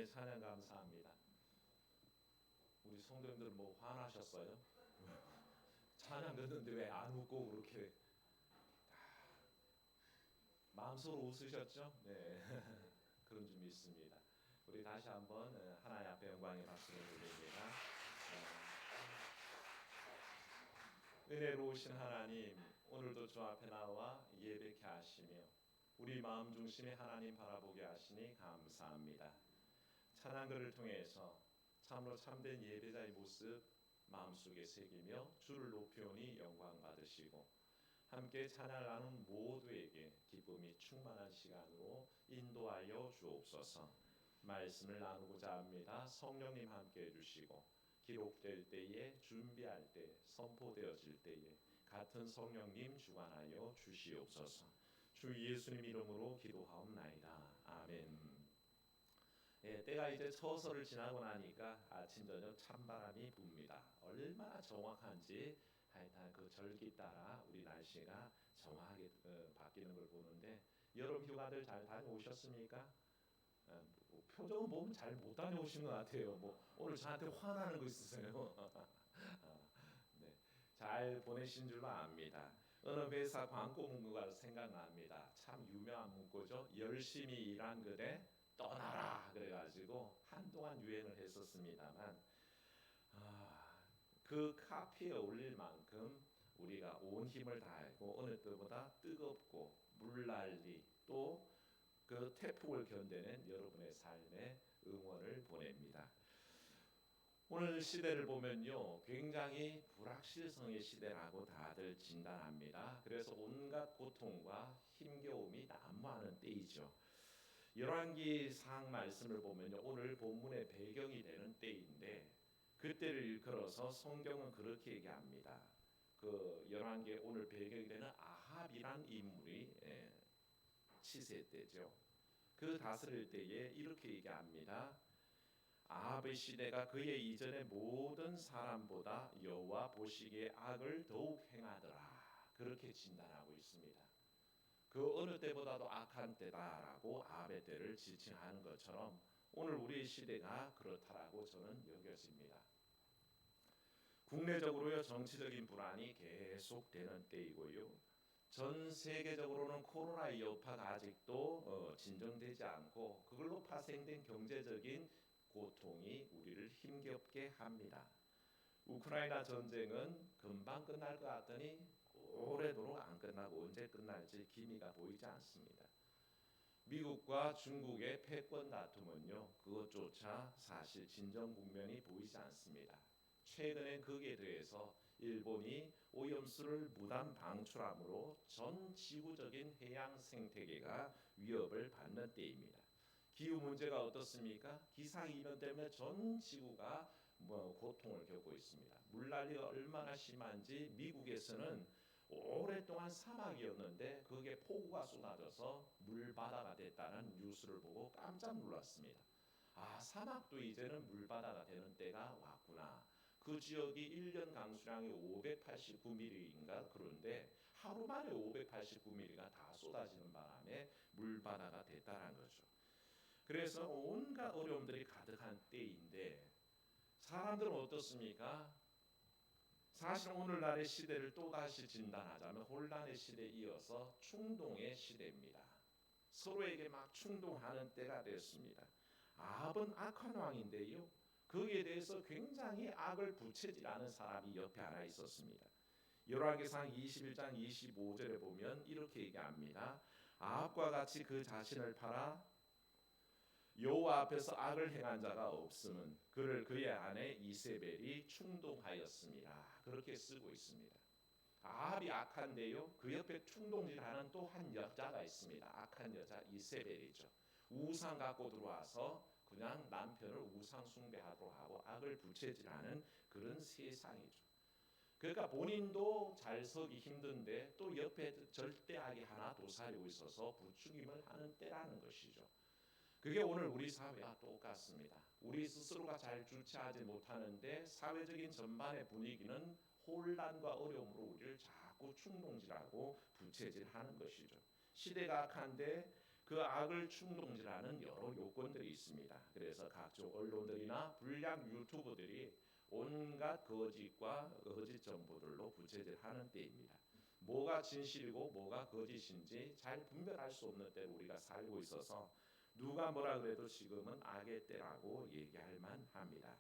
찬양 감사합니다. 우리 성도님들 뭐 화나셨어요? 찬양 듣는데 왜 안 웃고 그렇게 마음속으로 웃으셨죠? 네. 그런 줄 믿습니다. 우리 다시 한번 하나님 앞에 영광의 박수를 드립니다. 은혜로우신 하나님, 오늘도 주 앞에 나와 예배케 하시며 우리 마음 중심에 하나님 바라보게 하시니 감사합니다. 찬양들을 통해서 참으로 참된 예배자의 모습 마음속에 새기며 주를 높이오니 영광 받으시고 함께 찬양을 나눈 모두에게 기쁨이 충만한 시간으로 인도하여 주옵소서. 말씀을 나누고자 합니다. 성령님 함께 해주시고 기록될 때에 준비할 때 선포되어질 때에 같은 성령님 주관하여 주시옵소서. 주 예수님 이름으로 기도하옵나이다. 아멘. 때가 이제 처서를 지나고 나니까 아침 저녁 찬바람이 붑니다. 얼마나 정확한지 하여튼 그 절기 따라 우리 날씨가 정확하게 바뀌는 걸 보는데 여름 휴가들 잘 다녀오셨습니까? 표정은 보면 잘 못 다녀오신 것 같아요. 뭐 오늘 저한테 화나는 거 있으세요? 네, 잘 보내신 줄로 압니다. 어느 회사 광고 문구가 생각납니다. 참 유명한 문구죠. 열심히 일한 그대 떠나라 그래가지고 한동안 유행을 했었습니다만 그 카피에 올릴 만큼 우리가 온 힘을 다하고 어느 때보다 뜨겁고 물난리 또 그 태풍을 견뎌낸 여러분의 삶에 응원을 보냅니다. 오늘 시대를 보면요, 굉장히 불확실성의 시대라고 다들 진단합니다. 그래서 온갖 고통과 힘겨움이 난무하는 때이죠. 열왕기상 말씀을 보면요, 오늘 본문의 배경이 되는 때인데 그때를 일컬어서 성경은 그렇게 얘기합니다. 그 열왕기의 오늘 배경이 되는 아합이란 인물이 치세 때죠. 그 다스릴 때에 이렇게 얘기합니다. 아합의 시대가 그의 이전의 모든 사람보다 여호와 보시기에 악을 더욱 행하더라. 그렇게 진단하고 있습니다. 그 어느 때보다도 악한 때다라고 아합의 때를 지칭하는 것처럼 오늘 우리의 시대가 그렇다라고 저는 여겨집니다. 국내적으로요, 정치적인 불안이 계속되는 때이고요. 전 세계적으로는 코로나의 여파가 아직도 진정되지 않고 그걸로 파생된 경제적인 고통이 우리를 힘겹게 합니다. 우크라이나 전쟁은 금방 끝날 것 같더니 오래도록 안 끝나고 언제 끝날지 기미가 보이지 않습니다. 미국과 중국의 패권 다툼은요, 그것조차 사실 진정 국면이 보이지 않습니다. 최근엔 거기에 대해서 일본이 오염수를 무단 방출함으로 전 지구적인 해양 생태계가 위협을 받는 때입니다. 기후 문제가 어떻습니까? 기상이변 때문에 전 지구가 고통을 겪고 있습니다. 물난리가 얼마나 심한지 미국에서는 오랫동안 사막이었는데 거기에 폭우가 쏟아져서 물바다가 됐다는 뉴스를 보고 깜짝 놀랐습니다. 사막도 이제는 물바다가 되는 때가 왔구나. 그 지역이 1년 강수량이 589mm인가 그런데 하루 만에 589mm가 다 쏟아지는 바람에 물바다가 됐다는 거죠. 그래서 온갖 어려움들이 가득한 때인데 사람들은 어떻습니까? 사실 오늘날의 시대를 또다시 진단하자면 혼란의 시대에 이어서 충동의 시대입니다. 서로에게 막 충동하는 때가 됐습니다. 아합은 악한 왕인데요, 거기에 대해서 굉장히 악을 부채질하는 사람이 옆에 하나 있었습니다. 열왕기상 21장 25절에 보면 이렇게 얘기합니다. 아합과 같이 그 자신을 팔아 여호와 앞에서 악을 행한 자가 없음은 그를 그의 아내 이세벨이 충동하였습니다. 그렇게 쓰고 있습니다. 아합이 악한데요, 그 옆에 충동질하는 또 한 여자가 있습니다. 악한 여자 이세벨이죠. 우상 갖고 들어와서 그냥 남편을 우상 숭배하도록 하고 악을 부채질하는 그런 세상이죠. 그러니까 본인도 잘 서기 힘든데 또 옆에 절대악이 하나 도사리고 있어서 부추김을 하는 때라는 것이죠. 그게 오늘 우리 사회와 똑같습니다. 우리 스스로가 잘 주체하지 못하는데 사회적인 전반의 분위기는 혼란과 어려움으로 우리를 자꾸 충동질하고 부채질하는 것이죠. 시대가 악한데 그 악을 충동질하는 여러 요건들이 있습니다. 그래서 각종 언론들이나 불량 유튜버들이 온갖 거짓과 거짓 정보들로 부채질하는 때입니다. 뭐가 진실이고 뭐가 거짓인지 잘 분별할 수 없는 때로 우리가 살고 있어서 누가 뭐라 그래도 지금은 악의 때라고 얘기할 만합니다.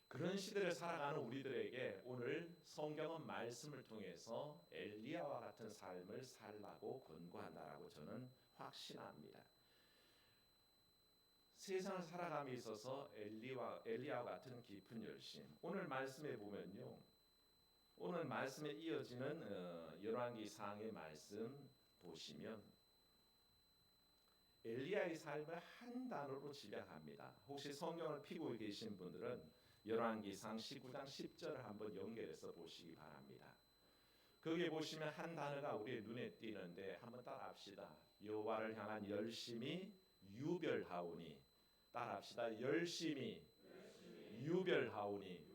그런 시대를 살아가는 우리들에게 오늘 성경은 말씀을 통해서 엘리야와 같은 삶을 살라고 권고한다라고 저는 확신합니다. 세상을 살아감에 있어서 엘리야와 같은 깊은 열심. 오늘 말씀에 보면요. 오늘 말씀에 이어지는 열왕기상의 말씀 보시면 엘리야의 삶을 한 단어로 집약합니다. 혹시 성경을 피고 계신 분들은 열왕기상 19장 10절을 한번 연결해서 보시기 바랍니다. 거기에 보시면 한 단어가 우리의 눈에 띄는데 한번 따라합시다. 여호와를 향한 열심이 유별하오니. 따라합시다. 열심이 유별하오니.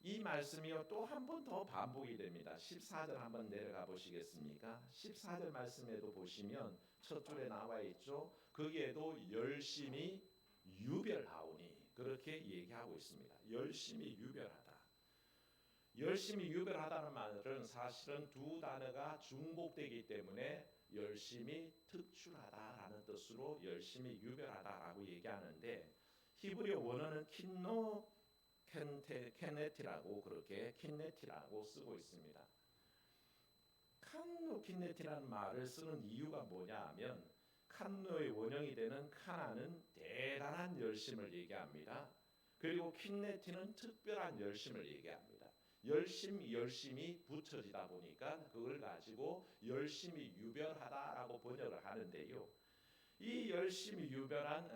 이 말씀이요 또 한 번 더 반복이 됩니다. 14절 한번 내려가 보시겠습니까? 14절 말씀에도 보시면 첫 줄에 나와 있죠. 거기에도 열심히 유별하오니 그렇게 얘기하고 있습니다. 열심히 유별하다. 열심히 유별하다는 말은 사실은 두 단어가 중복되기 때문에 열심히 특출하다라는 뜻으로 열심히 유별하다라고 얘기하는데 히브리어 원어는 킨노 켄네티라고 그렇게 킨네티라고 쓰고 있습니다. 칸노 킨네티라는 말을 쓰는 이유가 뭐냐하면 칸노의 원형이 되는 카나는 대단한 열심을 얘기합니다. 그리고 킨네티는 특별한 열심을 얘기합니다. 열심이 붙여지다 보니까 그걸 가지고 열심히 유별하다라고 번역을 하는데요. 이 열심히 유별한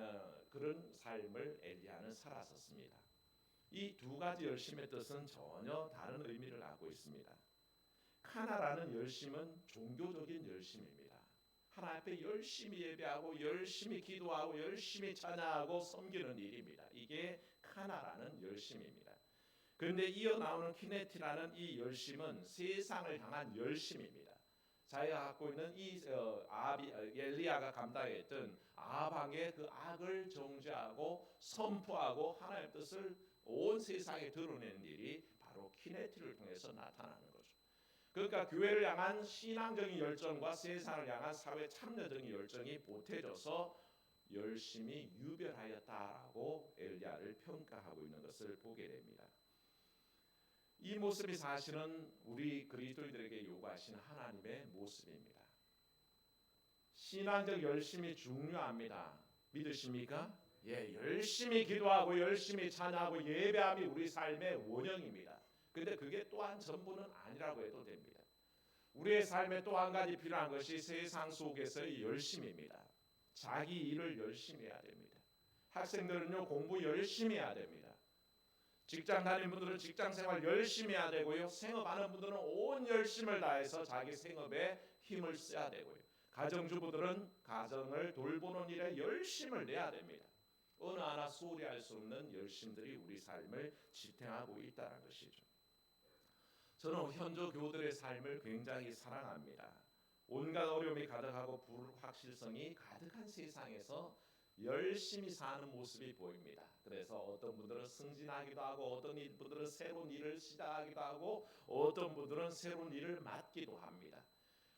그런 삶을 엘리야는 살았었습니다. 이 두 가지 열심의 뜻은 전혀 다른 의미를 갖고 있습니다. 카나라는 열심은 종교적인 열심입니다. 하나님 앞에 열심히 예배하고 열심히 기도하고 열심히 찬양하고 섬기는 일입니다. 이게 카나라는 열심입니다. 그런데 이어 나오는 키네티라는 이 열심은 세상을 향한 열심입니다. 자기가 갖고 있는 이 엘리야가 감당했던 아방의 그 악을 정죄하고 선포하고 하나님의 뜻을 온 세상에 드러내는 일이 바로 키네티를 통해서 나타나는 거죠. 그러니까 교회를 향한 신앙적인 열정과 세상을 향한 사회 참여적인 열정이 보태져서 열심히 유별하였다라고 엘리야를 평가하고 있는 것을 보게 됩니다. 이 모습이 사실은 우리 그리스도인들에게 요구하신 하나님의 모습입니다. 신앙적 열심이 중요합니다. 믿으십니까? 예, 열심히 기도하고 열심히 찬양하고 예배함이 우리 삶의 원형입니다. 근데 그게 또한 전부는 아니라고 해도 됩니다. 우리의 삶에 또 한 가지 필요한 것이 세상 속에서의 열심입니다. 자기 일을 열심히 해야 됩니다. 학생들은요 공부 열심히 해야 됩니다. 직장 다니는 분들은 직장 생활 열심히 해야 되고요. 생업하는 분들은 온 열심을 다해서 자기 생업에 힘을 써야 되고요. 가정주부들은 가정을 돌보는 일에 열심을 내야 됩니다. 어느 하나 소홀히 할 수 없는 열심들이 우리 삶을 지탱하고 있다는 것이죠. 저는 현조 교우들의 삶을 굉장히 사랑합니다. 온갖 어려움이 가득하고 불확실성이 가득한 세상에서 열심히 사는 모습이 보입니다. 그래서 어떤 분들은 승진하기도 하고 어떤 분들은 새로운 일을 시작하기도 하고 어떤 분들은 새로운 일을 맡기도 합니다.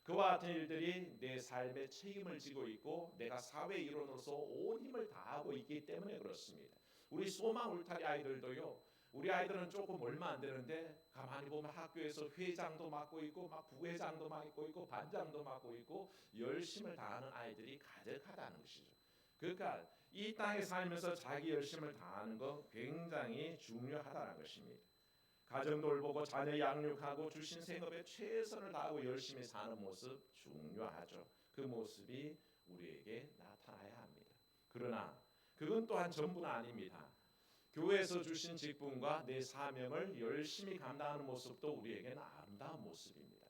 그와 같은 일들이 내 삶에 책임을 지고 있고 내가 사회 일원으로서 온 힘을 다하고 있기 때문에 그렇습니다. 우리 소망 울타리 아이들도요. 우리 아이들은 조금 얼마 안 되는데 가만히 보면 학교에서 회장도 맡고 있고 막 부회장도 맡고 있고 반장도 맡고 있고 열심을 다하는 아이들이 가득하다는 것이죠. 그러니까 이 땅에 살면서 자기 열심을 다하는 것 굉장히 중요하다는 것입니다. 가정 돌보고 자녀 양육하고 주신 생업에 최선을 다하고 열심히 사는 모습 중요하죠. 그 모습이 우리에게 나타나야 합니다. 그러나 그건 또한 전부는 아닙니다. 교회에서 주신 직분과 내 사명을 열심히 감당하는 모습도 우리에게는 아름다운 모습입니다.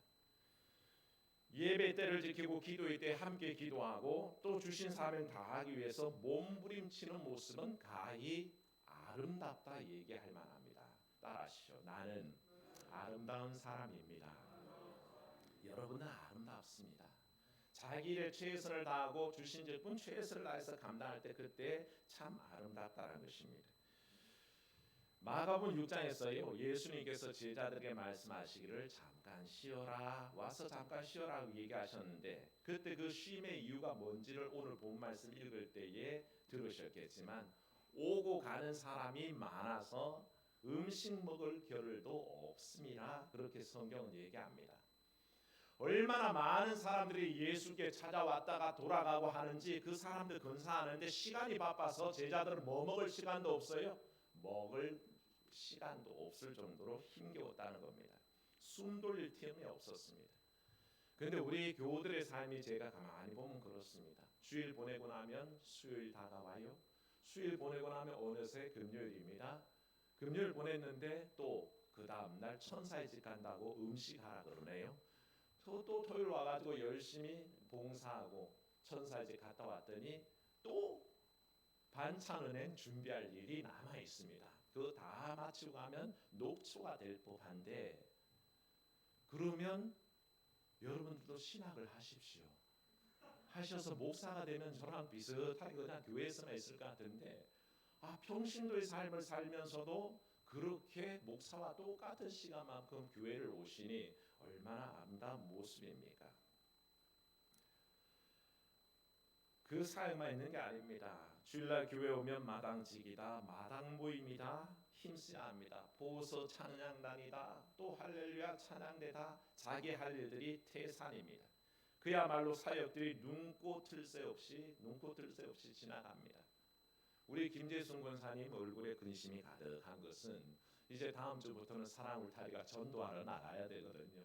예배 때를 지키고 기도의 때 함께 기도하고 또 주신 사명 다하기 위해서 몸부림치는 모습은 가히 아름답다 얘기할 만합니다. 따라하시죠. 나는 아름다운 사람입니다. 여러분은 아름답습니다. 자기 일에 최선을 다하고 주신 직분 최선을 다해서 감당할 때 그때 참 아름답다는 것입니다. 마가복음 6장에서요 예수님께서 제자들에게 말씀하시기를 잠깐 쉬어라 와서 잠깐 쉬어라고 얘기하셨는데 그때 그 쉼의 이유가 뭔지를 오늘 본 말씀 읽을 때에 들으셨겠지만 오고 가는 사람이 많아서 음식 먹을 겨를도 없음이라 그렇게 성경은 얘기합니다. 얼마나 많은 사람들이 예수께 찾아왔다가 돌아가고 하는지 그 사람들 건사하는데 시간이 바빠서 제자들은 뭐 먹을 시간도 없어요. 먹을 시간도 없을 정도로 힘겨웠다는 겁니다. 숨 돌릴 틈이 없었습니다. 그런데 우리 교우들의 삶이 제가 가만히 보면 그렇습니다. 주일 보내고 나면 수요일 다가와요. 수요일 보내고 나면 어느새 금요일입니다. 금요일 보냈는데 또 그 다음날 천사의 집 간다고 음식하라 그러네요. 또 토요일 와가지고 열심히 봉사하고 천사의 집 갔다 왔더니 또 반찬은행 준비할 일이 남아 있습니다. 그거 다 마치고 가면 녹초가 될 법한데 그러면 여러분들도 신학을 하십시오. 하셔서 목사가 되면 저랑 비슷하게 그냥 교회에서만 있을 것 같은데 평신도의 삶을 살면서도 그렇게 목사와 똑같은 시간만큼 교회를 오시니 얼마나 아름다운 모습입니까? 그 사역만 있는 게 아닙니다. 주일날 교회 오면 마당직이다, 마당 모임이다, 힘써야 합니다. 보서 찬양단이다, 또 할렐루야 찬양대다, 자기 할 일들이 태산입니다. 그야말로 사역들이 눈코 틀 새 없이 지나갑니다. 우리 김재순 권사님 얼굴에 근심이 가득한 것은 이제 다음 주부터는 사랑 울타리가 전도하러 나가야 되거든요.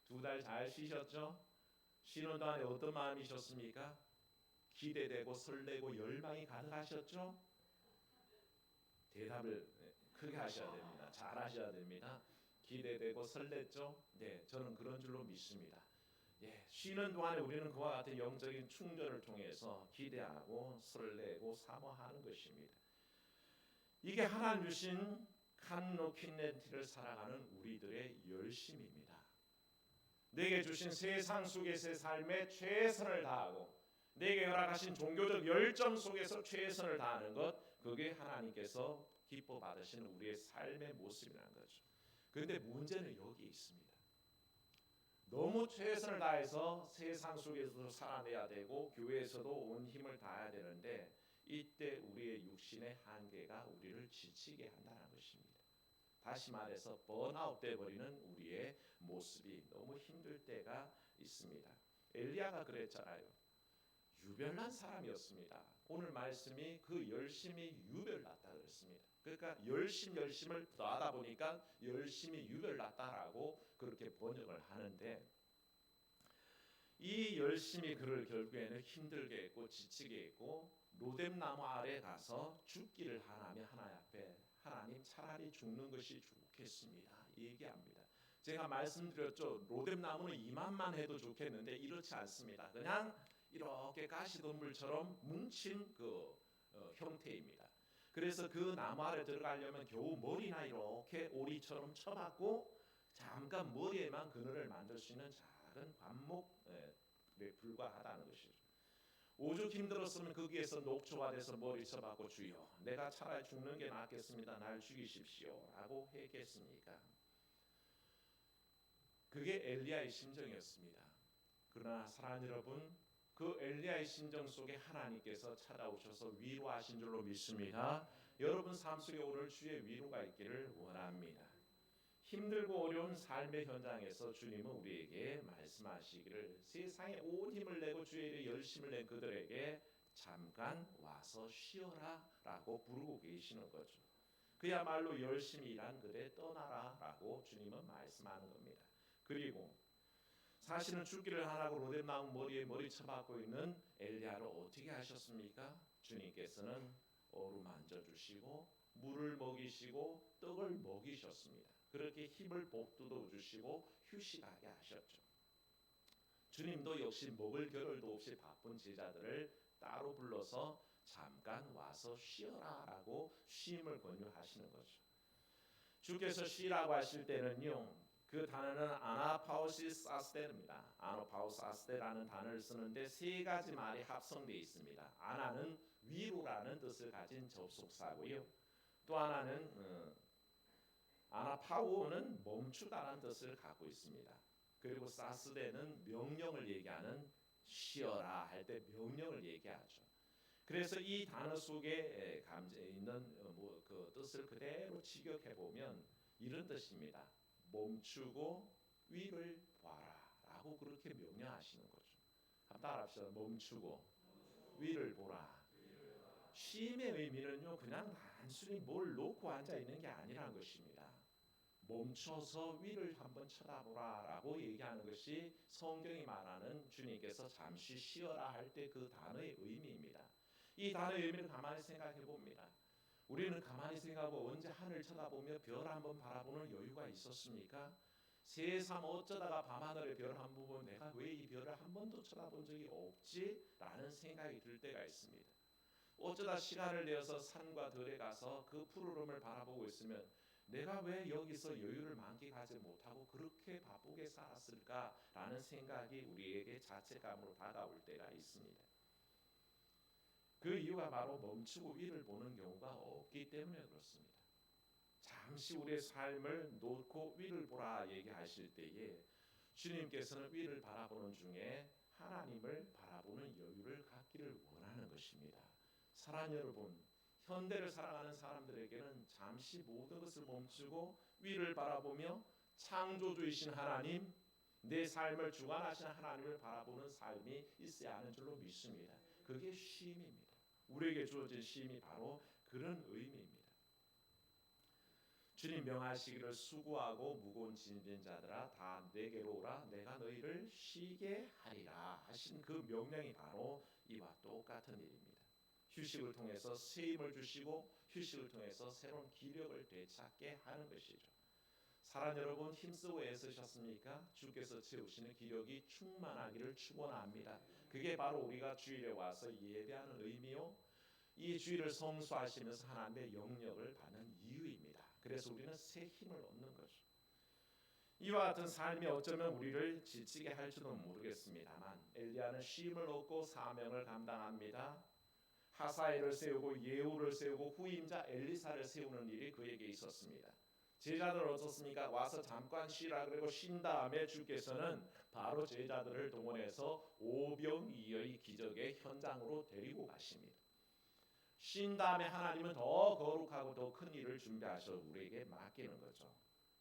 2달 잘 쉬셨죠? 쉬는 동안에 어떤 마음이셨습니까? 기대되고 설레고 열망이 가득하셨죠? 대답을 크게 하셔야 됩니다. 잘 하셔야 됩니다. 기대되고 설렜죠? 네, 저는 그런 줄로 믿습니다. 쉬는 동안에 우리는 그와 같은 영적인 충전을 통해서 기대하고 설레고 사모하는 것입니다. 이게 하나님 주신 칸노킨네티를 살아가는 우리들의 열심입니다. 내게 주신 세상 속에서의 삶에 최선을 다하고 내게 허락하신 종교적 열정 속에서 최선을 다하는 것, 그게 하나님께서 기뻐 받으시는 우리의 삶의 모습이라는 거죠. 그런데 문제는 여기 있습니다. 너무 최선을 다해서 세상 속에서도 살아내야 되고 교회에서도 온 힘을 다해야 되는데 이때 우리의 육신의 한계가 우리를 지치게 한다는 것입니다. 다시 말해서 번아웃 돼버리는 우리의 모습이 너무 힘들 때가 있습니다. 엘리야가 그랬잖아요. 유별난 사람이었습니다. 오늘 말씀이 그 열심이 유별났다 그랬습니다. 그러니까 열심을 더하다 보니까 열심이 유별났다라고 그렇게 번역을 하는데 이 열심이 그를 결국에는 힘들게 했고 지치게 했고 로뎀나무 아래 가서 죽기를 하나님 앞에 하나님 차라리 죽는 것이 좋겠습니다. 얘기합니다. 제가 말씀드렸죠. 로뎀나무는 이만만 해도 좋겠는데 이렇지 않습니다. 그냥 이렇게 가시덤불처럼 뭉친 형태입니다. 그래서 그 나무 아래 들어가려면 겨우 머리나 이렇게 오리처럼 쳐박고 잠깐 머리에만 그늘을 만들 수 있는 작은 관목에 불과하다는 것이죠. 오죽 힘들었으면 거기에서 녹초가 돼서 머리 쳐박고 주여 내가 차라리 죽는 게 낫겠습니다. 날 죽이십시오 라고 했겠습니까? 그게 엘리야의 심정이었습니다. 그러나 사랑하는 여러분, 그 엘리야의 심정 속에 하나님께서 찾아오셔서 위로하신 줄로 믿습니다. 여러분 삶 속에 오늘 주의 위로가 있기를 원합니다. 힘들고 어려운 삶의 현장에서 주님은 우리에게 말씀하시기를 세상에 온 힘을 내고 주의 일에 열심을 낸 그들에게 잠깐 와서 쉬어라 라고 부르고 계시는 거죠. 그야말로 열심히 일한 그대 떠나라 라고 주님은 말씀하는 겁니다. 그리고 사실은 죽기를 하라고 로뎀나무 머리에 머리 쳐박고 있는 엘리야를 어떻게 하셨습니까? 주님께서는 어루만져 주시고 물을 먹이시고 떡을 먹이셨습니다. 그렇게 힘을 복돋워 주시고 휴식하게 하셨죠. 주님도 역시 먹을 겨를도 없이 바쁜 제자들을 따로 불러서 잠깐 와서 쉬어라 라고 쉼을 권유하시는 거죠. 주께서 쉬라고 하실 때는요 그 단어는 아나파우시사스테입니다. 아나파우사스테라는 단어를 쓰는데 세 가지 말이 합성되어 있습니다. 아나는 위로라는 뜻을 가진 접속사고요. 또 하나는 아나파우는 멈추다라는 뜻을 갖고 있습니다. 그리고 사스데는 명령을 얘기하는 쉬어라 할 때 명령을 얘기하죠. 그래서 이 단어 속에 감져 있는 그 뜻을 그대로 직역해 보면 이런 뜻입니다. 멈추고 위를 봐라라고 그렇게 명령하시는 거죠. 한번 따라합시다. 멈추고 위를 보라. 쉼의 의미는요, 그냥 단순히 뭘 놓고 앉아 있는 게 아니라는 것입니다. 멈춰서 위를 한번 쳐다보라라고 얘기하는 것이 성경이 말하는 주님께서 잠시 쉬어라 할 때 그 단어의 의미입니다. 이 단어의 의미를 가만히 생각해 봅니다. 우리는 가만히 생각하고 언제 하늘 쳐다보며 별 한번 바라보는 여유가 있었습니까? 세상 어쩌다가 밤하늘의 별 한 번 보면 내가 왜 이 별을 한 번도 쳐다본 적이 없지? 라는 생각이 들 때가 있습니다. 어쩌다 시간을 내어서 산과 들에 가서 그 푸르름을 바라보고 있으면 내가 왜 여기서 여유를 만끽하지 못하고 그렇게 바쁘게 살았을까라는 생각이 우리에게 자책감으로 다가올 때가 있습니다. 그 이유가 바로 멈추고 위를 보는 경우가 없기 때문에 그렇습니다. 잠시 우리의 삶을 놓고 위를 보라 얘기하실 때에 주님께서는 위를 바라보는 중에 하나님을 바라보는 여유를 갖기를 원하는 것입니다. 사랑하는 여러분, 현대를 살아가는 사람들에게는 잠시 모든 것을 멈추고 위를 바라보며 창조주이신 하나님, 내 삶을 주관하시는 하나님을 바라보는 삶이 있어야 하는 줄로 믿습니다. 그게 쉼입니다. 우리에게 주어진 쉼이 바로 그런 의미입니다. 주님 명하시기를 수고하고 무거운 짐진 자들아 다 내게로 오라 내가 너희를 쉬게 하리라 하신 그 명령이 바로 이와 똑같은 일입니다. 휴식을 통해서 새 힘을 주시고 휴식을 통해서 새로운 기력을 되찾게 하는 것이죠. 사랑하는 여러분, 힘쓰고 애쓰셨습니까? 주께서 채우시는 기력이 충만하기를 축원합니다. 그게 바로 우리가 주일에 와서 예배하는 의미요, 이 주일을 성수하시면서 하나님의 영역을 받는 이유입니다. 그래서 우리는 새 힘을 얻는 거죠. 이와 같은 삶이 어쩌면 우리를 지치게 할지도 모르겠습니다만 엘리야는 쉼을 얻고 사명을 감당합니다. 하사엘을 세우고 예후를 세우고 후임자 엘리사를 세우는 일이 그에게 있었습니다. 제자들은 어떻습니까? 와서 잠깐 쉬라 그리고 쉰 다음에 주께서는 바로 제자들을 동원해서 오병이어의 기적의 현장으로 데리고 가십니다. 쉰 다음에 하나님은 더 거룩하고 더 큰 일을 준비하셔 우리에게 맡기는 거죠.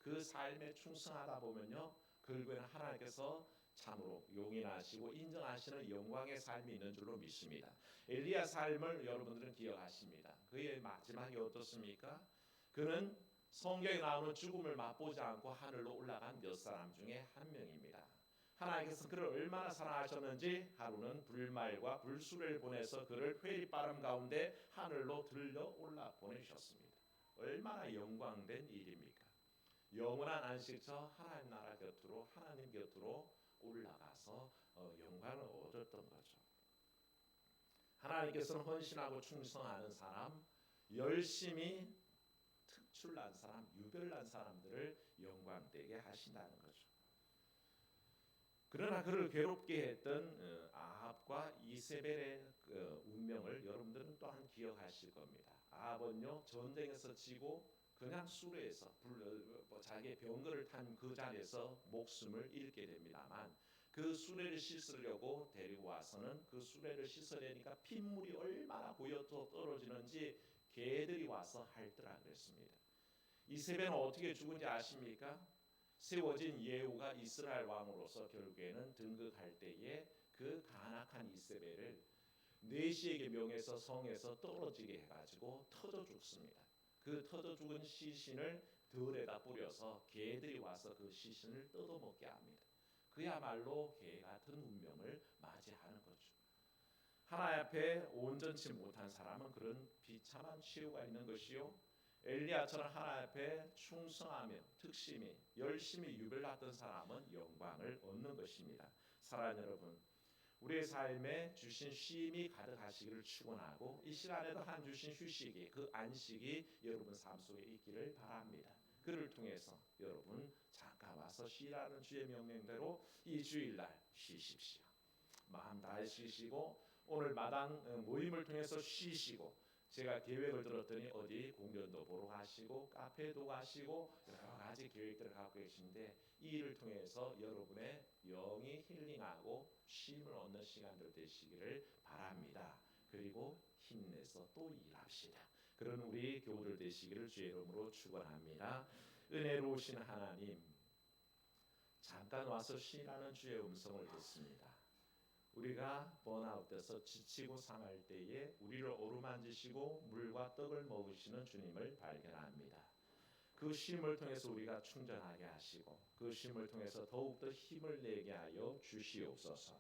그 삶에 충성하다 보면요, 결국에는 하나님께서 참으로 용인하시고 인정하시는 영광의 삶이 있는 줄로 믿습니다. 엘리야 삶을 여러분들은 기억하십니다. 그의 마지막이 어떻습니까? 그는 성경에 나오는 죽음을 맛보지 않고 하늘로 올라간 몇 사람 중에 한 명입니다. 하나님께서 그를 얼마나 사랑하셨는지 하루는 불말과 불수레를 보내서 그를 회리바람 가운데 하늘로 들려 올라 보내셨습니다. 얼마나 영광된 일입니까? 영원한 안식처 하나님 나라 곁으로 하나님 곁으로 올라가서 영광을 얻었던 거죠. 하나님께서는 헌신하고 충성하는 사람, 열심히 특출난 사람, 유별난 사람들을 영광되게 하신다는 거죠. 그러나 그를 괴롭게 했던 아합과 이세벨의 운명을 여러분들은 또한 기억하실 겁니다. 아합은요, 전쟁에서 지고 그냥 수레에서 자기의 병거를 탄 그 자리에서 목숨을 잃게 됩니다만 그 수레를 씻으려고 데리고 와서는 그 수레를 씻어내니까 핏물이 얼마나 고여서 떨어지는지 개들이 와서 핥더라 그랬습니다. 이세벨은 어떻게 죽은지 아십니까? 세워진 예후가 이스라엘 왕으로서 결국에는 등극할 때에 그 간악한 이세벨을 내시에게 명해서 성에서 떨어지게 해가지고 터져 죽습니다. 그 터져 죽은 시신을 들에다 뿌려서 개들이 와서 그 시신을 뜯어먹게 합니다. 그야말로 개 같은 운명을 맞이하는 거죠. 하나님 앞에 온전치 못한 사람은 그런 비참한 치유가 있는 것이요, 엘리야처럼 하나님 앞에 충성하며 특심히 열심히 유별났던 사람은 영광을 얻는 것입니다. 사랑하는 여러분, 우리의 삶에 주신 쉼이 가득하시기를 축원하고 이 시간에도 한 주신 휴식이, 그 안식이 여러분 삶 속에 있기를 바랍니다. 그를 통해서 여러분 잠깐 와서 쉬라는 주의 명령대로 이 주일날 쉬십시오. 마음 다해 쉬시고 오늘 마당 모임을 통해서 쉬시고 제가 계획을 들었더니 어디 공연도 보러 가시고 카페도 가시고 여러 가지 계획들을 갖고 계신데 이 일을 통해서 여러분의 영이 힐링하고 쉼을 얻는 시간들 되시기를 바랍니다. 그리고 힘내서 또 일합시다. 그런 우리 교우들 되시기를 주의 이름으로 축원합니다. 은혜로우신 하나님, 잠깐 와서 쉬라는 주의 음성을 듣습니다. 우리가 번아웃돼서 지치고 상할 때에 우리를 어루만지시고 물과 떡을 먹으시는 주님을 발견합니다. 그 쉼을 통해서 우리가 충전하게 하시고 그 쉼을 통해서 더욱더 힘을 내게 하여 주시옵소서.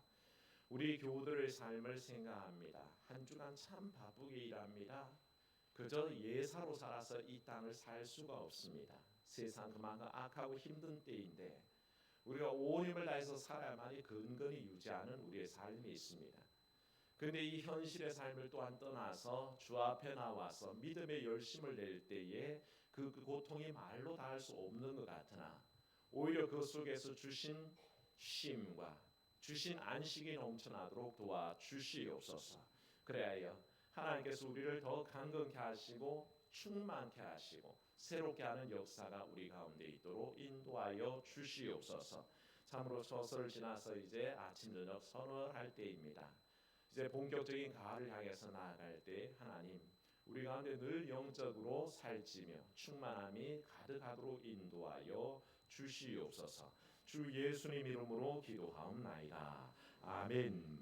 우리 교우들의 삶을 생각합니다. 한 주간 참 바쁘게 일합니다. 그저 예사로 살아서 이 땅을 살 수가 없습니다. 세상 그만큼 악하고 힘든 때인데 우리가 온 힘을 다해서 살아야만이 근근히 유지하는 우리의 삶이 있습니다. 그런데 이 현실의 삶을 또한 떠나서 주 앞에 나와서 믿음의 열심을 낼 때에 그 고통이 말로 다 할 수 없는 것 같으나 오히려 그 속에서 주신 쉼과 주신 안식이 넘쳐나도록 도와주시옵소서. 그래야 하나님께서 우리를 더 강건케 하시고 충만케 하시고 새롭게 하는 역사가 우리 가운데 있도록 인도하여 주시옵소서. 참으로 처서를 지나서 이제 아침 저녁 선언할 때입니다. 이제 본격적인 가을을 향해서 나아갈 때 하나님 우리 가운데 늘 영적으로 살찌며 충만함이 가득하도록 인도하여 주시옵소서. 주 예수님 이름으로 기도하옵나이다. 아멘.